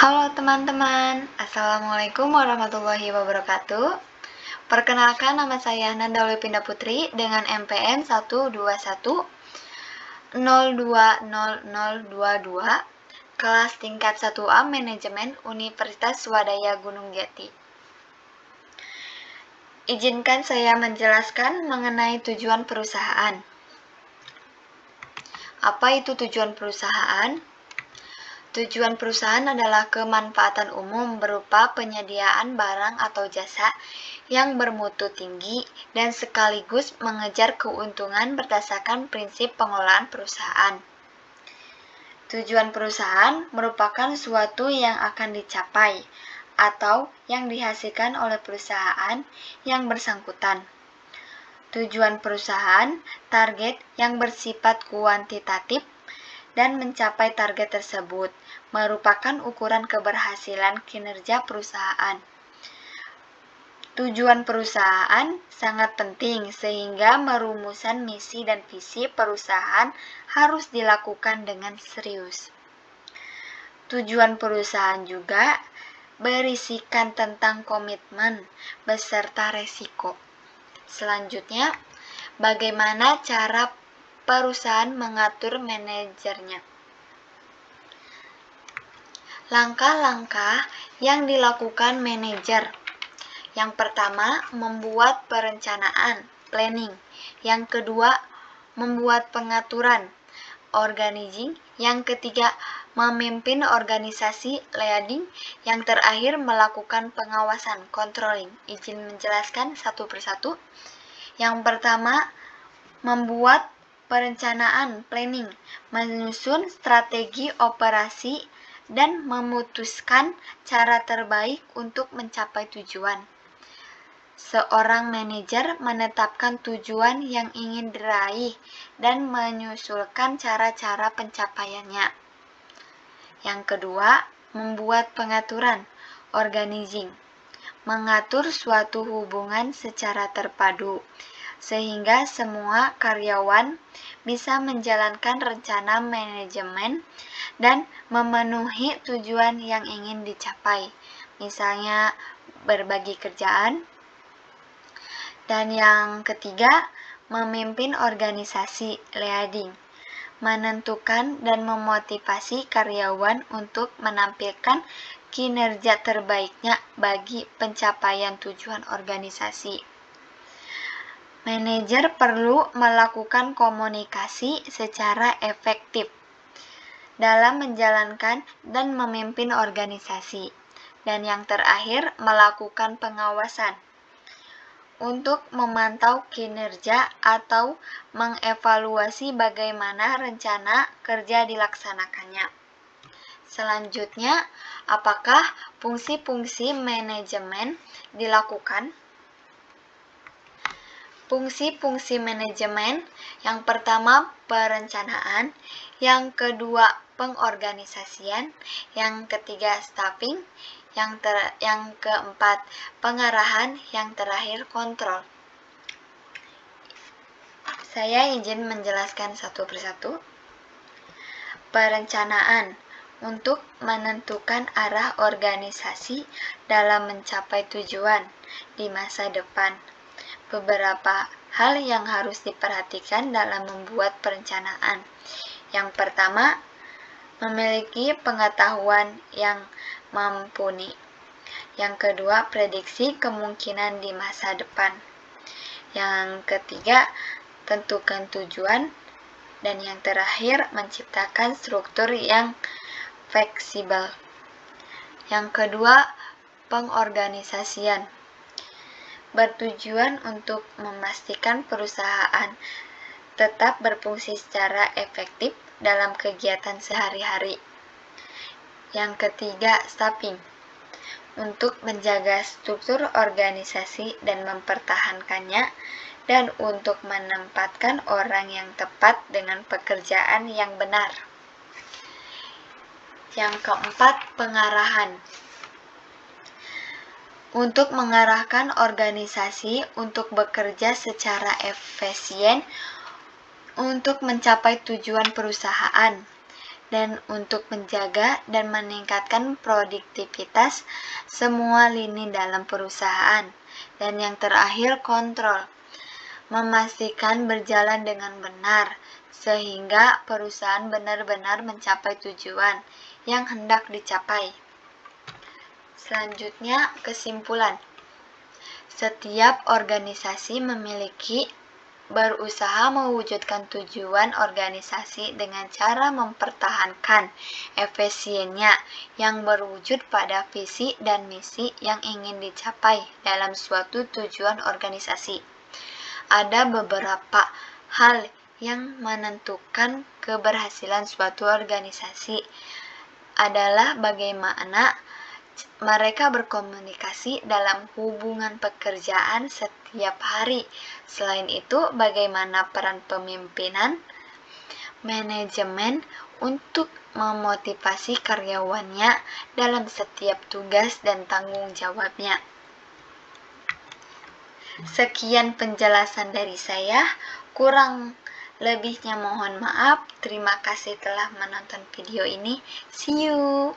Halo teman-teman, Assalamualaikum warahmatullahi wabarakatuh. Perkenalkan, nama saya Nanda Lepinda Putri dengan MPN 121020022, kelas tingkat 1A Manajemen Universitas Swadaya Gunung Jati. Izinkan saya menjelaskan mengenai tujuan perusahaan. Apa itu tujuan perusahaan? Tujuan perusahaan adalah kemanfaatan umum berupa penyediaan barang atau jasa yang bermutu tinggi dan sekaligus mengejar keuntungan berdasarkan prinsip pengelolaan perusahaan. Tujuan perusahaan merupakan suatu yang akan dicapai atau yang dihasilkan oleh perusahaan yang bersangkutan. Tujuan perusahaan, target yang bersifat kuantitatif dan mencapai target tersebut merupakan ukuran keberhasilan kinerja perusahaan. Tujuan perusahaan sangat penting sehingga merumusan misi dan visi perusahaan harus dilakukan dengan serius. Tujuan perusahaan juga berisikan tentang komitmen beserta resiko. Selanjutnya, bagaimana cara perusahaan mengatur manajernya? Langkah-langkah yang dilakukan manajer. Yang pertama, membuat perencanaan, planning. Yang kedua, membuat pengaturan, organizing. Yang ketiga, memimpin organisasi, leading. Yang terakhir, melakukan pengawasan, controlling. Izin menjelaskan satu persatu. Yang pertama, membuat perencanaan, planning, menyusun strategi operasi, dan memutuskan cara terbaik untuk mencapai tujuan. Seorang manajer menetapkan tujuan yang ingin diraih dan menyusulkan cara-cara pencapaiannya. Yang kedua, membuat pengaturan, organizing, mengatur suatu hubungan secara terpadu, sehingga semua karyawan bisa menjalankan rencana manajemen dan memenuhi tujuan yang ingin dicapai, misalnya berbagi kerjaan. Dan yang ketiga, memimpin organisasi, leading, menentukan dan memotivasi karyawan untuk menampilkan kinerja terbaiknya bagi pencapaian tujuan organisasi. Manajer perlu melakukan komunikasi secara efektif dalam menjalankan dan memimpin organisasi. Dan yang terakhir, melakukan pengawasan untuk memantau kinerja atau mengevaluasi bagaimana rencana kerja dilaksanakannya. Selanjutnya, apakah fungsi-fungsi manajemen dilakukan? Fungsi-fungsi manajemen, yang pertama perencanaan, yang kedua pengorganisasian, yang ketiga staffing, yang keempat pengarahan, yang terakhir kontrol. Saya izin menjelaskan satu persatu. Perencanaan untuk menentukan arah organisasi dalam mencapai tujuan di masa depan. Beberapa hal yang harus diperhatikan dalam membuat perencanaan. Yang pertama, memiliki pengetahuan yang mumpuni. Yang kedua, prediksi kemungkinan di masa depan. Yang ketiga, tentukan tujuan. Dan yang terakhir, menciptakan struktur yang fleksibel. Yang kedua, pengorganisasian. Bertujuan untuk memastikan perusahaan tetap berfungsi secara efektif dalam kegiatan sehari-hari. Yang ketiga, staffing. Untuk menjaga struktur organisasi dan mempertahankannya, dan untuk menempatkan orang yang tepat dengan pekerjaan yang benar. Yang keempat, pengarahan. Untuk mengarahkan organisasi untuk bekerja secara efisien untuk mencapai tujuan perusahaan. dan untuk menjaga dan meningkatkan produktivitas semua lini dalam perusahaan. Dan yang terakhir, kontrol. Memastikan berjalan dengan benar, sehingga perusahaan benar-benar mencapai tujuan yang hendak dicapai. Selanjutnya, kesimpulan. Setiap organisasi memiliki berusaha mewujudkan tujuan organisasi dengan cara mempertahankan efisiennya yang berwujud pada visi dan misi yang ingin dicapai dalam suatu tujuan organisasi. Ada beberapa hal yang menentukan keberhasilan suatu organisasi adalah bagaimana mereka berkomunikasi dalam hubungan pekerjaan setiap hari. Selain itu, bagaimana peran pemimpinan, manajemen untuk memotivasi karyawannya dalam setiap tugas dan tanggung jawabnya. Sekian penjelasan dari saya, kurang lebihnya mohon maaf. Terima kasih telah menonton video ini. See you!